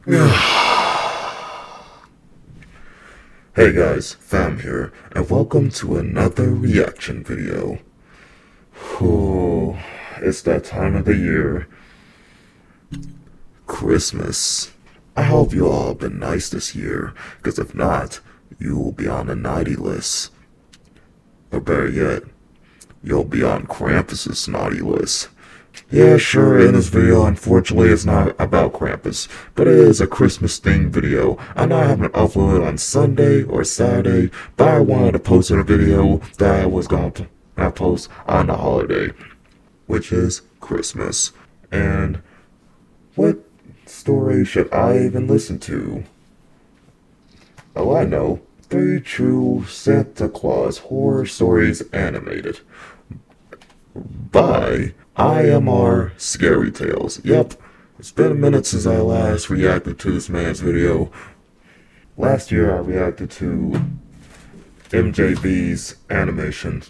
Hey guys, Fam here, and welcome to another reaction video. It's that time of the year, Christmas. I hope you all have been nice this year, because if not, you will be on the naughty list. Or better yet, you'll be on Krampus's naughty list. Yeah, sure, in this video, unfortunately, it's not about Krampus, but it is a Christmas-themed video. I know I haven't uploaded on Sunday or Saturday, but I wanted to post a video that I was going to post on the holiday, which is Christmas. And what story should I even listen to? Oh, I know. 3 True Santa Claus Horror Stories Animated by IMR Scary Tales. Yep, it's been a minute since I last reacted to this man's video. Last year I reacted to MJB's animation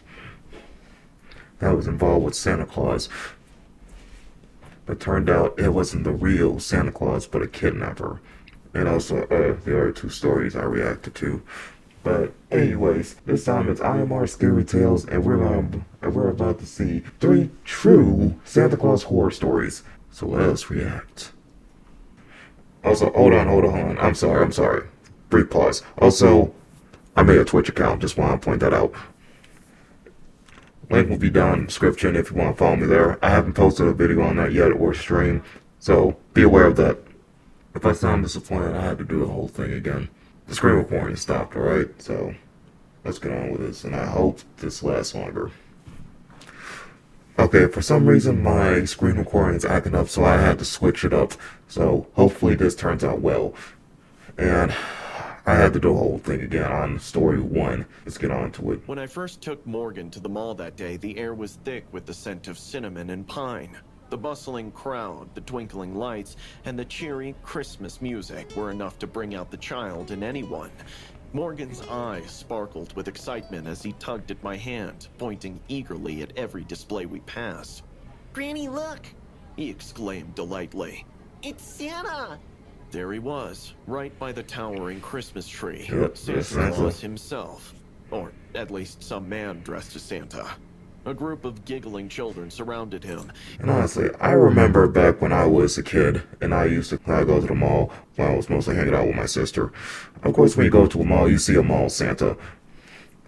that was involved with Santa Claus. But turned out it wasn't the real Santa Claus, but a kidnapper. And also the other 2 stories I reacted to. But anyways, this time it's IMR Scary Tales, and we're about to see 3 true Santa Claus horror stories. So let us react. Also, hold on. I'm sorry. Brief pause. Also, I made a Twitch account. Just want to point that out. Link will be down in the description if you want to follow me there. I haven't posted a video on that yet or stream, so be aware of that. If I sound disappointed, I had to do the whole thing again. The screen recording stopped, alright? So, let's get on with this, and I hope this lasts longer. Okay, for some reason my screen recording is acting up, so I had to switch it up. So, hopefully this turns out well. And I had to do the whole thing again on story 1. Let's get on to it. When I first took Morgan to the mall that day, the air was thick with the scent of cinnamon and pine. The bustling crowd, the twinkling lights, and the cheery Christmas music were enough to bring out the child in anyone. Morgan's eyes sparkled with excitement as he tugged at my hand, pointing eagerly at every display we passed. "Granny, look!" he exclaimed delightedly. "It's Santa!" There he was, right by the towering Christmas tree. Yep, Santa Claus himself. Or at least some man dressed as Santa. A group of giggling children surrounded him. And honestly, I remember back when I was a kid, and I used to go to the mall when I was mostly hanging out with my sister. Of course, when you go to a mall, you see a mall Santa.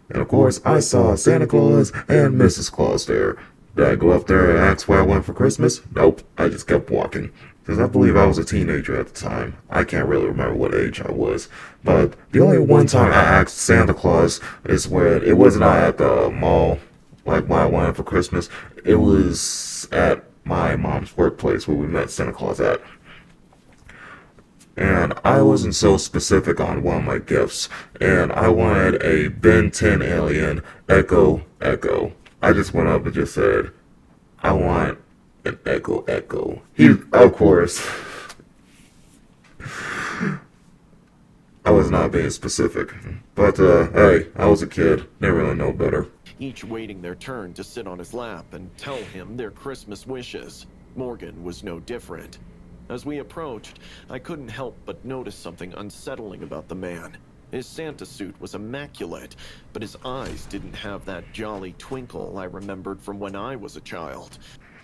And of course, I saw Santa Claus and Mrs. Claus there. Did I go up there and ask where I went for Christmas? Nope, I just kept walking. Because I believe I was a teenager at the time. I can't really remember what age I was. But the only one time I asked Santa Claus is when it was not at the mall, like when I wanted for Christmas. It was at my mom's workplace where we met Santa Claus at. And I wasn't so specific on one of my gifts. And I wanted a Ben 10 alien, Echo. I just went up and just said, I want an Echo. He, of course, I was not being specific. But, hey, I was a kid. Didn't really know better. Each waiting their turn to sit on his lap and tell him their Christmas wishes. Morgan was no different. As we approached, I couldn't help but notice something unsettling about the man. His Santa suit was immaculate, but his eyes didn't have that jolly twinkle I remembered from when I was a child.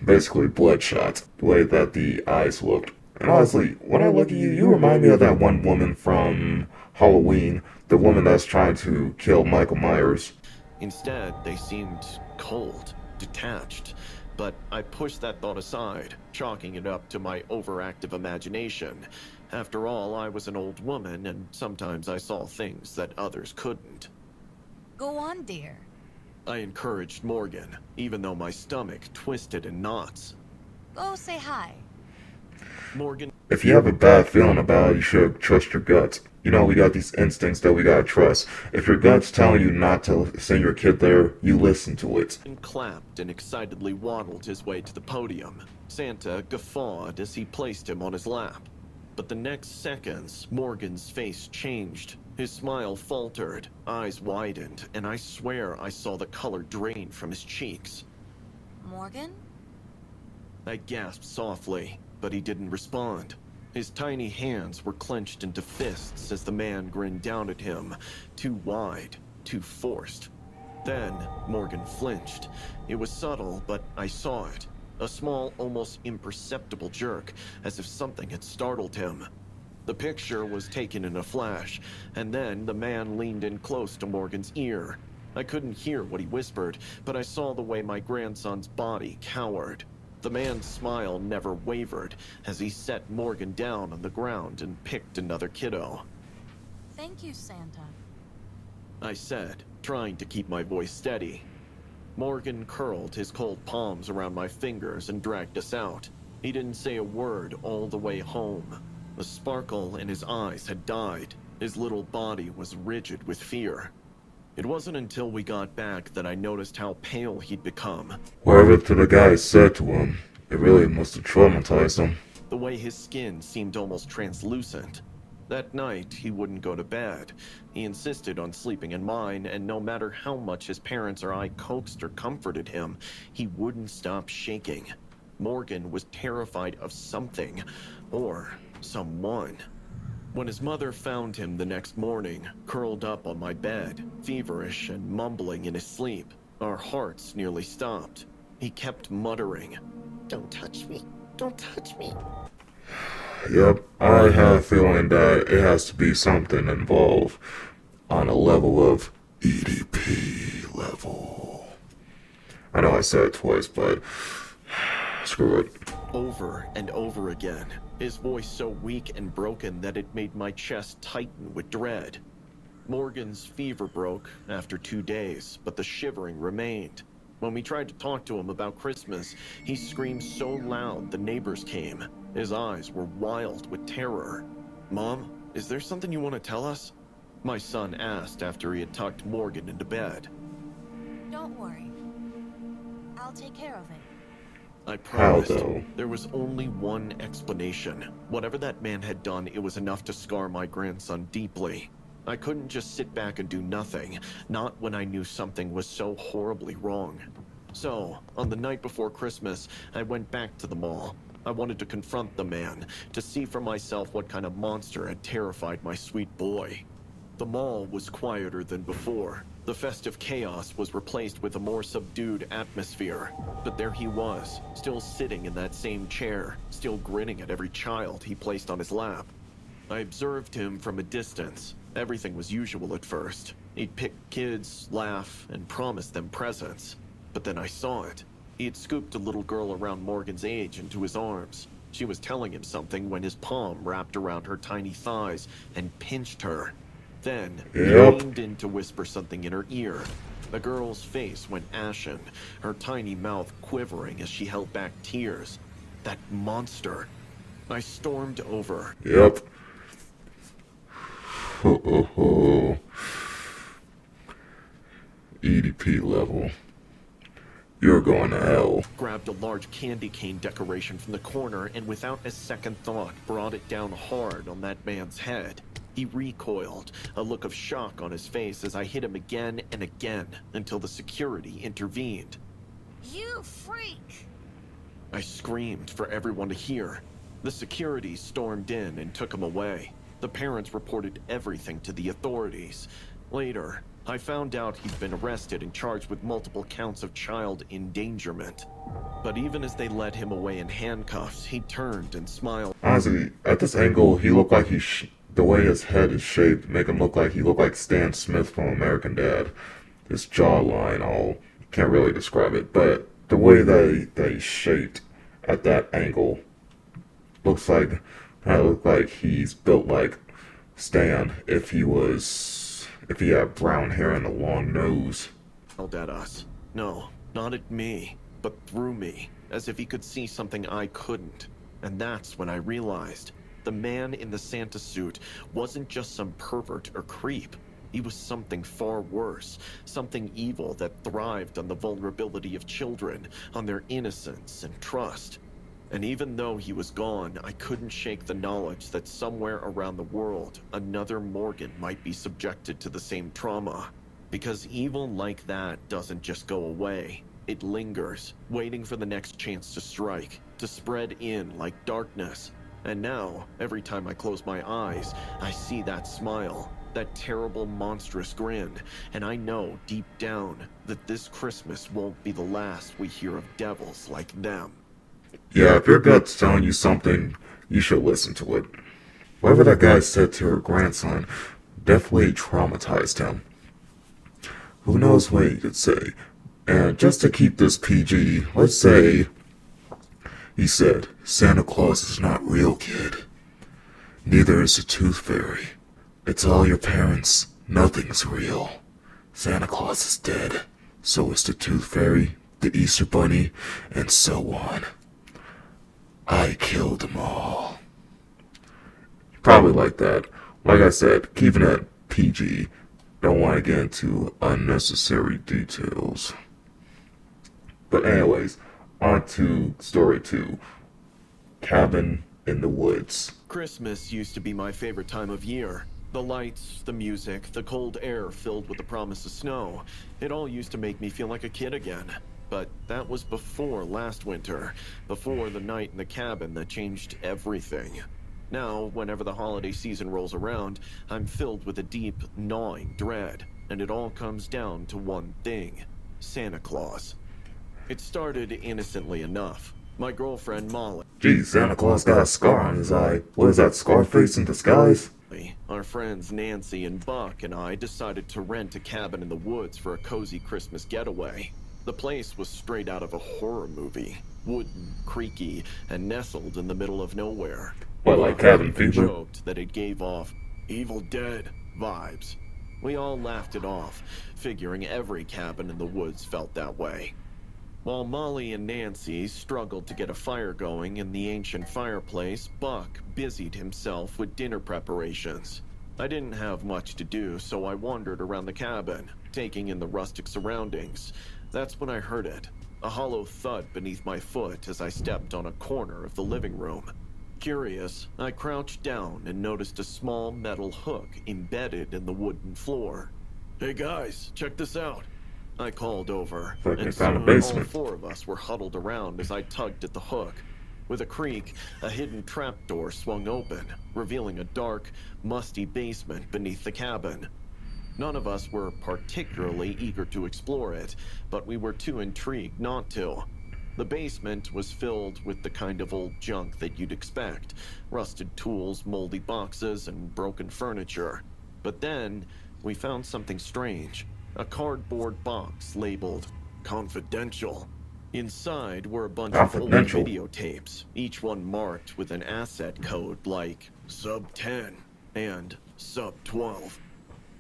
Basically bloodshot, the way that the eyes looked. And honestly, when I look at you, you remind me of that one woman from Halloween, the woman that's trying to kill Michael Myers. Instead, they seemed cold, detached. But I pushed that thought aside, chalking it up to my overactive imagination. After all, I was an old woman, and sometimes I saw things that others couldn't. Go on, dear. I encouraged Morgan, even though my stomach twisted in knots. Go say hi. Morgan... If you have a bad feeling about it, you should trust your guts. You know, we got these instincts that we gotta trust. If your gut's telling you not to send your kid there, you listen to it. clapped and excitedly waddled his way to the podium. Santa guffawed as he placed him on his lap. But the next seconds, Morgan's face changed. His smile faltered, eyes widened, and I swear I saw the color drain from his cheeks. Morgan? I gasped softly, but he didn't respond. His tiny hands were clenched into fists as the man grinned down at him, too wide, too forced. Then Morgan flinched. It was subtle, but I saw it. A small, almost imperceptible jerk, as if something had startled him. The picture was taken in a flash, and then the man leaned in close to Morgan's ear. I couldn't hear what he whispered, but I saw the way my grandson's body cowered. The man's smile never wavered as he set Morgan down on the ground and picked another kiddo. Thank you, Santa. I said, trying to keep my voice steady. Morgan curled his cold palms around my fingers and dragged us out. He didn't say a word all the way home. The sparkle in his eyes had died. His little body was rigid with fear. It wasn't until we got back that I noticed how pale he'd become. Whatever the guy said to him, it really must have traumatized him. The way his skin seemed almost translucent. That night, he wouldn't go to bed. He insisted on sleeping in mine, and no matter how much his parents or I coaxed or comforted him, he wouldn't stop shaking. Morgan was terrified of something, or someone. When his mother found him the next morning, curled up on my bed, feverish and mumbling in his sleep, our hearts nearly stopped. He kept muttering, Don't touch me. Don't touch me. Yep, I have a feeling that it has to be something involved on a level of EDP level. I know I said it twice, but screw it. over and over again, his voice so weak and broken that it made my chest tighten with dread. Morgan's fever broke after 2 days, but the shivering remained. When we tried to talk to him about Christmas, he screamed so loud the neighbors came. His eyes were wild with terror. Mom, is there something you want to tell us? My son asked after he had tucked Morgan into bed. Don't worry. I'll take care of it. I promised. though? There was only one explanation. Whatever that man had done, it was enough to scar my grandson deeply. I couldn't just sit back and do nothing, not when I knew something was so horribly wrong. So, on the night before Christmas, I went back to the mall. I wanted to confront the man, to see for myself what kind of monster had terrified my sweet boy. The mall was quieter than before. The festive chaos was replaced with a more subdued atmosphere. But there he was, still sitting in that same chair, still grinning at every child he placed on his lap. I observed him from a distance. Everything was usual at first. He'd pick kids, laugh, and promise them presents. But then I saw it. He had scooped a little girl around Morgan's age into his arms. She was telling him something when his palm wrapped around her tiny thighs and pinched her. Then, he leaned in to whisper something in her ear. The girl's face went ashen, her tiny mouth quivering as she held back tears. That monster. I stormed over. Yep. Ho. EDP level. You're going to hell. Grabbed a large candy cane decoration from the corner and without a second thought brought it down hard on that man's head. He recoiled, a look of shock on his face as I hit him again and again until the security intervened. You freak! I screamed for everyone to hear. The security stormed in and took him away. The parents reported everything to the authorities. Later, I found out he'd been arrested and charged with multiple counts of child endangerment. But even as they led him away in handcuffs, he turned and smiled. Honestly, at this angle, he looked like the way his head is shaped make him look like Stan Smith from American Dad. His jawline, can't really describe it, but the way that he's shaped at that angle looks like he's built like Stan if he had brown hair and a long nose. Yelled at us. No, not at me, but through me, as if he could see something I couldn't. And that's when I realized the man in the Santa suit wasn't just some pervert or creep. He was something far worse, something evil that thrived on the vulnerability of children, on their innocence and trust. And even though he was gone, I couldn't shake the knowledge that somewhere around the world, another Morgan might be subjected to the same trauma. Because evil like that doesn't just go away. It lingers, waiting for the next chance to strike, to spread in like darkness. And now, every time I close my eyes, I see that smile, that terrible monstrous grin, and I know deep down that this Christmas won't be the last we hear of devils like them. Yeah, if your gut's telling you something, you should listen to it. Whatever that guy said to her grandson definitely traumatized him. Who knows what he could say? And just to keep this PG, let's say he said, Santa Claus is not real, kid. Neither is the Tooth Fairy. It's all your parents. Nothing's real. Santa Claus is dead. So is the Tooth Fairy, the Easter Bunny, and so on. I killed them all. Probably like that. Like I said, keeping it PG. Don't want to get into unnecessary details. But anyways, on to story 2. Cabin in the Woods. Christmas used to be my favorite time of year. The lights, the music, the cold air filled with the promise of snow. It all used to make me feel like a kid again. But that was before last winter, before the night in the cabin that changed everything. Now, whenever the holiday season rolls around, I'm filled with a deep, gnawing dread, and it all comes down to one thing: Santa Claus. It started innocently enough. My girlfriend Molly, Geez, Santa Claus got a scar on his eye. What is that, Scarface in disguise? our friends Nancy and Buck, and I decided to rent a cabin in the woods for a cozy Christmas getaway. The place was straight out of a horror movie. Wooden, creaky, and nestled in the middle of nowhere. What, like Cabin Even Fever? joked that it gave off Evil Dead vibes. We all laughed it off, figuring every cabin in the woods felt that way. While Molly and Nancy struggled to get a fire going in the ancient fireplace, Buck busied himself with dinner preparations. I didn't have much to do, so I wandered around the cabin, taking in the rustic surroundings. That's when I heard it, a hollow thud beneath my foot as I stepped on a corner of the living room. Curious, I crouched down and noticed a small metal hook embedded in the wooden floor. Hey guys, check this out, I called over, Like they and found a soon basement. all 4 of us were huddled around as I tugged at the hook. With a creak, a hidden trapdoor swung open, revealing a dark, musty basement beneath the cabin. None of us were particularly eager to explore it, but we were too intrigued not to. The basement was filled with the kind of old junk that you'd expect: rusted tools, moldy boxes, and broken furniture. But then, we found something strange. A cardboard box labeled Confidential. Inside were a bunch of old Confidential? videotapes, each one marked with an asset code like Sub 10 and Sub 12.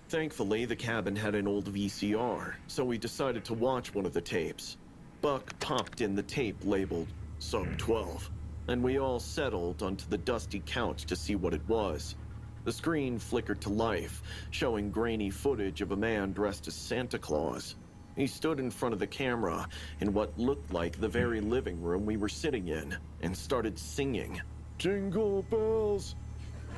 Thankfully, the cabin had an old VCR, so we decided to watch one of the tapes. Buck popped in the tape labeled Sub 12, and we all settled onto the dusty couch to see what it was. The screen flickered to life, showing grainy footage of a man dressed as Santa Claus. He stood in front of the camera in what looked like the very living room we were sitting in, and started singing, "Jingle bells."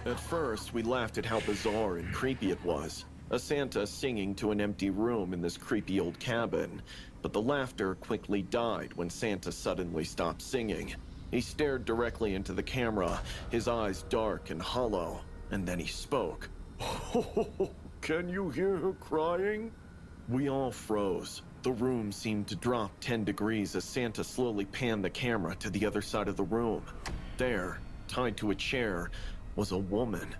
At first, we laughed at how bizarre and creepy it was. A Santa singing to an empty room in this creepy old cabin. But the laughter quickly died when Santa suddenly stopped singing. He stared directly into the camera, his eyes dark and hollow. And then he spoke. Can you hear her crying? We all froze. The room seemed to drop 10 degrees as Santa slowly panned the camera to the other side of the room. There, tied to a chair, was a woman.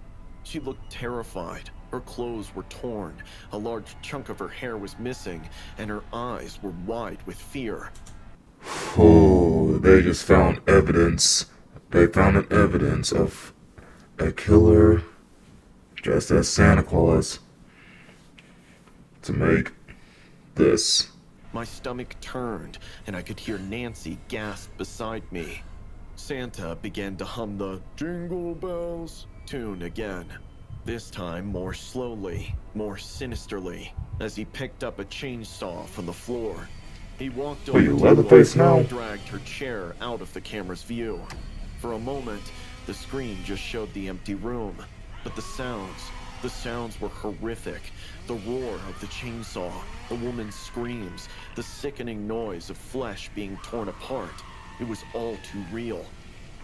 She looked terrified. Her clothes were torn, a large chunk of her hair was missing, and her eyes were wide with fear. Oh, they just found evidence. They found an evidence of a killer dressed as Santa Claus to make this. My stomach turned, and I could hear Nancy gasp beside me. Santa began to hum the Jingle Bells tune again. This time more slowly, more sinisterly, as he picked up a chainsaw from the floor. He walked over Wait, to Leatherface her now? and dragged her chair out of the camera's view. For a moment, the screen just showed the empty room, but the sounds were horrific. The roar of the chainsaw, the woman's screams, the sickening noise of flesh being torn apart. It was all too real.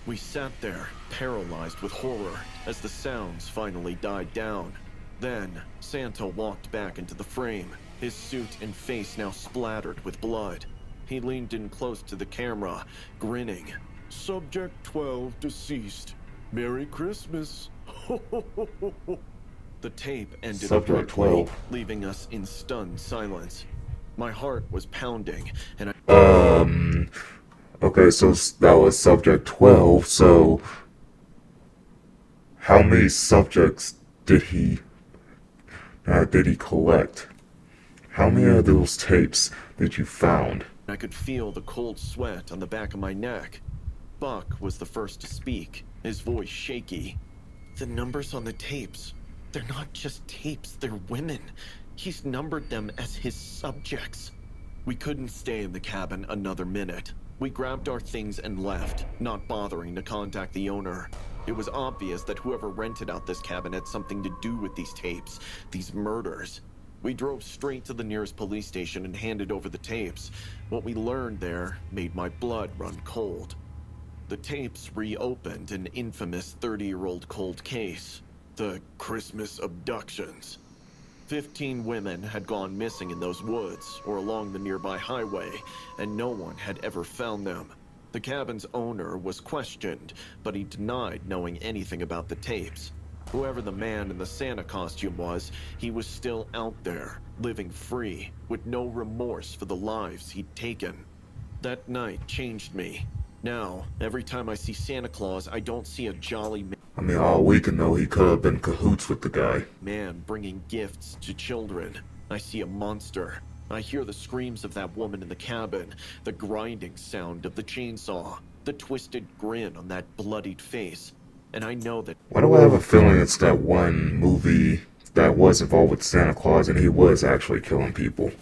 We sat there, paralyzed with horror, as the sounds finally died down. Then, Santa walked back into the frame, his suit and face now splattered with blood. He leaned in close to the camera, grinning. Subject 12 deceased. Merry Christmas. The tape ended Subject abruptly, 12. leaving us in stunned silence. My heart was pounding, and I... Okay, so that was subject 12, so how many subjects did he collect? How many of those tapes did you found? I could feel the cold sweat on the back of my neck. Buck was the first to speak, his voice shaky. The numbers on the tapes, they're not just tapes, they're women. He's numbered them as his subjects. We couldn't stay in the cabin another minute. We grabbed our things and left, not bothering to contact the owner. It was obvious that whoever rented out this cabin had something to do with these tapes, these murders. We drove straight to the nearest police station and handed over the tapes. What we learned there made my blood run cold. The tapes reopened an infamous 30-year-old cold case, the Christmas abductions. 15 women had gone missing in those woods or along the nearby highway, and no one had ever found them. The cabin's owner was questioned, but he denied knowing anything about the tapes. Whoever the man in the Santa costume was, he was still out there, living free, with no remorse for the lives he'd taken. That night changed me. Now, every time I see Santa Claus, I don't see a jolly I mean, all we can know, he could have been cahoots with the guy. man bringing gifts to children. I see a monster. I hear the screams of that woman in the cabin, the grinding sound of the chainsaw, the twisted grin on that bloodied face. And I know that... Why do I have a feeling it's that one movie that was involved with Santa Claus and he was actually killing people?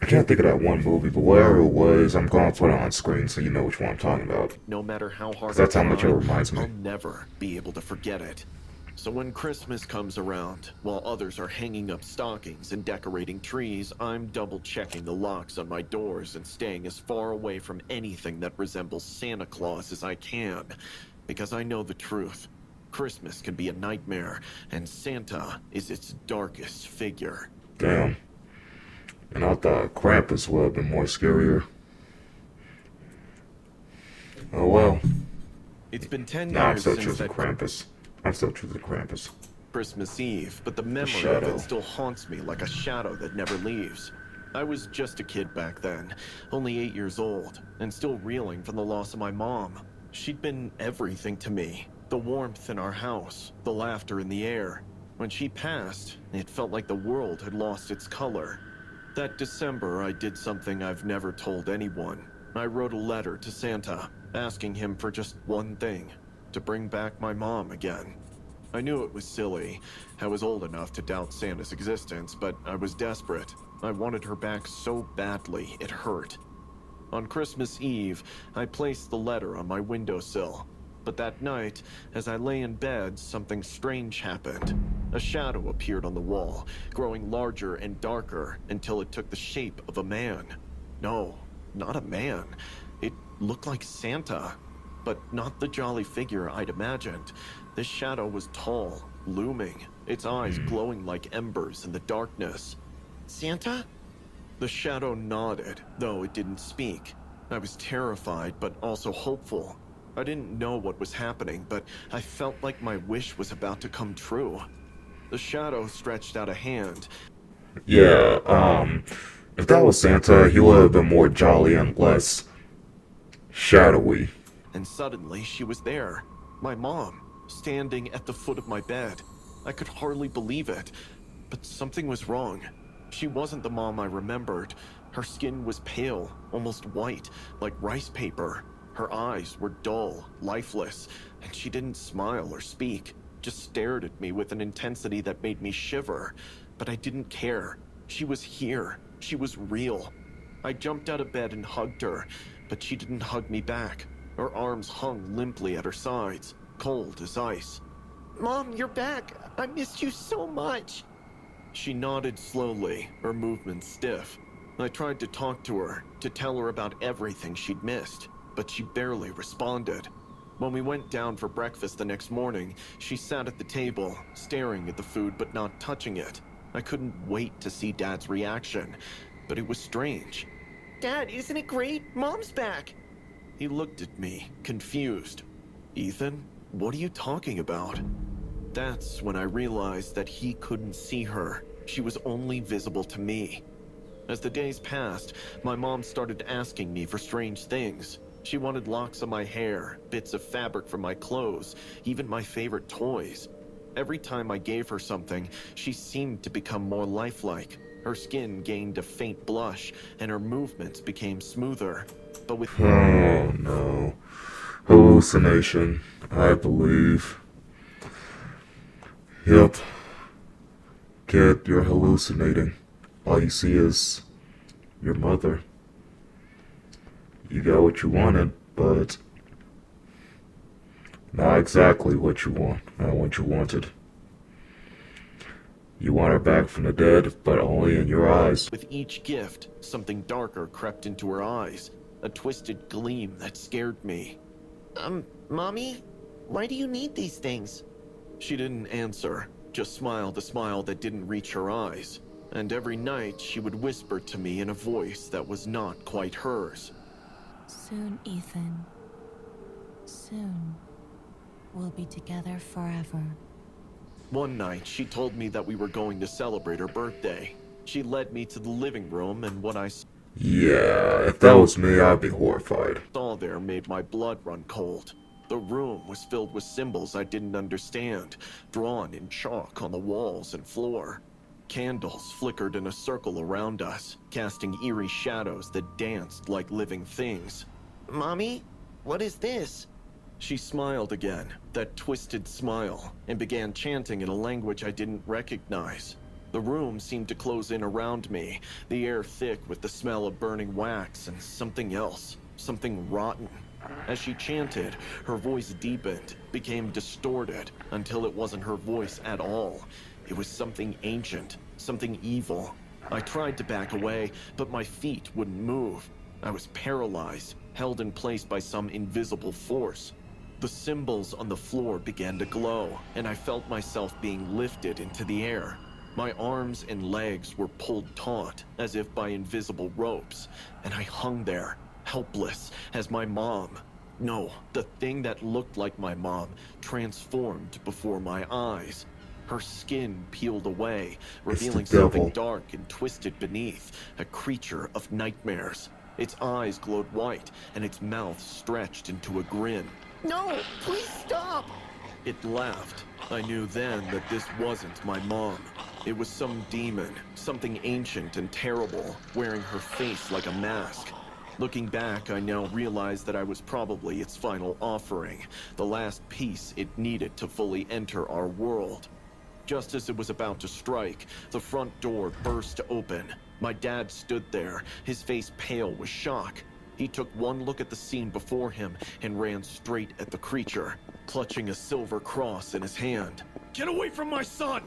I can't think of that one movie, but whatever it was, I'm gonna put it on screen so you know which one I'm talking about. no matter how hard That's I how much it try, reminds me. I'll never be able to forget it. So when Christmas comes around, while others are hanging up stockings and decorating trees, I'm double-checking the locks on my doors and staying as far away from anything that resembles Santa Claus as I can. Because I know the truth. Christmas can be a nightmare, and Santa is its darkest figure. Damn. And I thought Krampus would have been more scarier. Oh well. It's been 10 Nah, I'm years still since choosing that Krampus. I'm still choosing Krampus. Christmas Eve, but the memory of shadow. it still haunts me like a shadow that never leaves. I was just a kid back then, only 8 years old, and still reeling from the loss of my mom. She'd been everything to me. The warmth in our house, the laughter in the air. When she passed, it felt like the world had lost its color. That December, I did something I've never told anyone. I wrote a letter to Santa, asking him for just one thing, to bring back my mom again. I knew it was silly. I was old enough to doubt Santa's existence, but I was desperate. I wanted her back so badly, it hurt. On Christmas Eve, I placed the letter on my windowsill. But that night, as I lay in bed, something strange happened. A shadow appeared on the wall, growing larger and darker until it took the shape of a man. No, not a man. It looked like Santa, but not the jolly figure I'd imagined. This shadow was tall, looming, its eyes glowing like embers in the darkness. Santa? The shadow nodded, though it didn't speak. I was terrified, but also hopeful. I didn't know what was happening, but I felt like my wish was about to come true. The shadow stretched out a hand. Yeah, if that was Santa, he would have been more jolly and less shadowy. And suddenly she was there. My mom, standing at the foot of my bed. I could hardly believe it, but something was wrong. She wasn't the mom I remembered. Her skin was pale, almost white, like rice paper. Her eyes were dull, lifeless, and she didn't smile or speak, just stared at me with an intensity that made me shiver. But I didn't care. She was here. She was real. I jumped out of bed and hugged her, but she didn't hug me back. Her arms hung limply at her sides, cold as ice. Mom, you're back. I missed you so much. She nodded slowly, her movements stiff. I tried to talk to her, to tell her about everything she'd missed, but she barely responded. When we went down for breakfast the next morning, she sat at the table, staring at the food but not touching it. I couldn't wait to see Dad's reaction, but it was strange. Dad, isn't it great? Mom's back. He looked at me, confused. Ethan, what are you talking about? That's when I realized that he couldn't see her. She was only visible to me. As the days passed, my mom started asking me for strange things. She wanted locks of my hair, bits of fabric from my clothes, even my favorite toys. Every time I gave her something, she seemed to become more lifelike. Her skin gained a faint blush, and her movements became smoother. But with Oh no. Hallucination, I believe. Yep. Kid, you're hallucinating. All you see is your mother. You got what you wanted, but not exactly what you want, not what you wanted. You want her back from the dead, but only in your eyes. With each gift, something darker crept into her eyes, a twisted gleam that scared me. Mommy? Why do you need these things? She didn't answer, just smiled a smile that didn't reach her eyes. And every night, she would whisper to me in a voice that was not quite hers. Soon, Ethan. Soon. We'll be together forever. One night, she told me that we were going to celebrate her birthday. She led me to the living room, and what I Yeah, if that was me, I'd be horrified. saw there made my blood run cold. The room was filled with symbols I didn't understand, drawn in chalk on the walls and floor. Candles flickered in a circle around us, casting eerie shadows that danced like living things. Mommy? What is this? She smiled again, that twisted smile, and began chanting in a language I didn't recognize. The room seemed to close in around me, the air thick with the smell of burning wax and something else, something rotten. As she chanted, her voice deepened, became distorted, until it wasn't her voice at all. It was something ancient, something evil. I tried to back away, but my feet wouldn't move. I was paralyzed, held in place by some invisible force. The symbols on the floor began to glow, and I felt myself being lifted into the air. My arms and legs were pulled taut, as if by invisible ropes, and I hung there, helpless, as my mom, no, the thing that looked like my mom, transformed before my eyes. Her skin peeled away, revealing something dark and twisted beneath, a creature of nightmares. Its eyes glowed white, and its mouth stretched into a grin. No, please stop! It laughed. I knew then that this wasn't my mom. It was some demon, something ancient and terrible, wearing her face like a mask. Looking back, I now realized that I was probably its final offering, the last piece it needed to fully enter our world. Just as it was about to strike, the front door burst open. My dad stood there, his face pale with shock. He took one look at the scene before him and ran straight at the creature, clutching a silver cross in his hand. "Get away from my son!"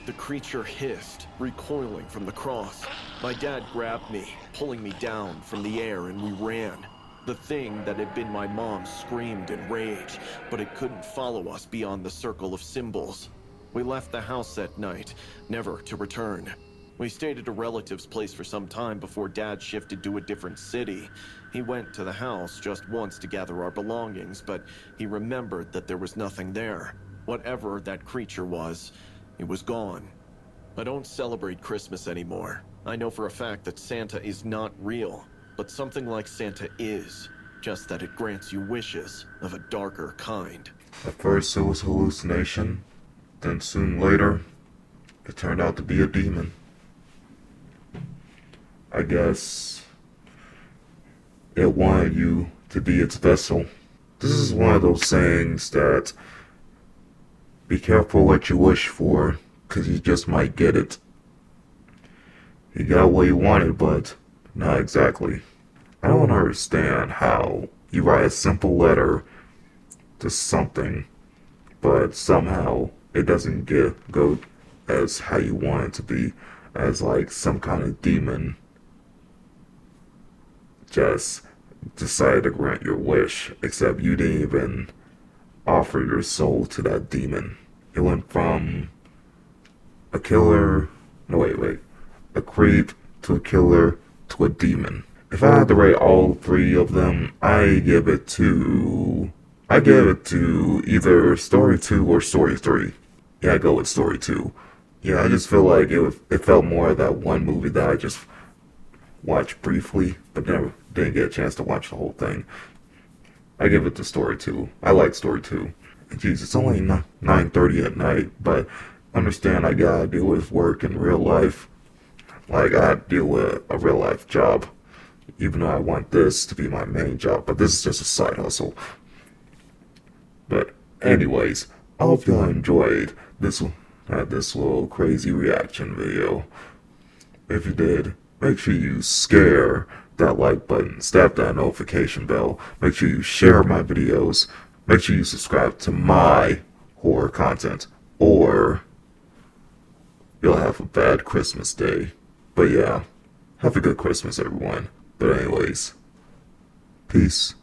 The creature hissed, recoiling from the cross. My dad grabbed me, pulling me down from the air, and we ran. The thing that had been my mom screamed in rage, but it couldn't follow us beyond the circle of symbols. We left the house that night, never to return. We stayed at a relative's place for some time before Dad shifted to a different city. He went to the house just once to gather our belongings, but he remembered that there was nothing there. Whatever that creature was, it was gone. I don't celebrate Christmas anymore. I know for a fact that Santa is not real, but something like Santa is, just that it grants you wishes of a darker kind. At first it was hallucination, then soon later, it turned out to be a demon. I guess it wanted you to be its vessel. This is one of those sayings that be careful what you wish for, because you just might get it. He got what he wanted, but not exactly. I don't understand how you write a simple letter to something, but somehow it doesn't go as how you want it to be, as like some kind of demon just decided to grant your wish, except you didn't even offer your soul to that demon. It went from a killer, no wait, a creep to a killer to a demon. If I had to rate all three of them, I give it to either story 2 or story 3. Yeah, I go with story 2. Yeah, I just feel like it felt more of that one movie that I just watched briefly, but never didn't get a chance to watch the whole thing. I give it to story 2. I like story 2. Jeez, it's only 9:30 at night, but understand I gotta deal with work in real life. Like, I gotta deal with a real life job. Even though I want this to be my main job, but this is just a side hustle. But anyways, I hope y'all enjoyed this little crazy reaction video. If you did, make sure you scare that like button, stab that notification bell, make sure you share my videos, make sure you subscribe to my horror content, or you'll have a bad Christmas day. But yeah, have a good Christmas everyone. But anyways, peace.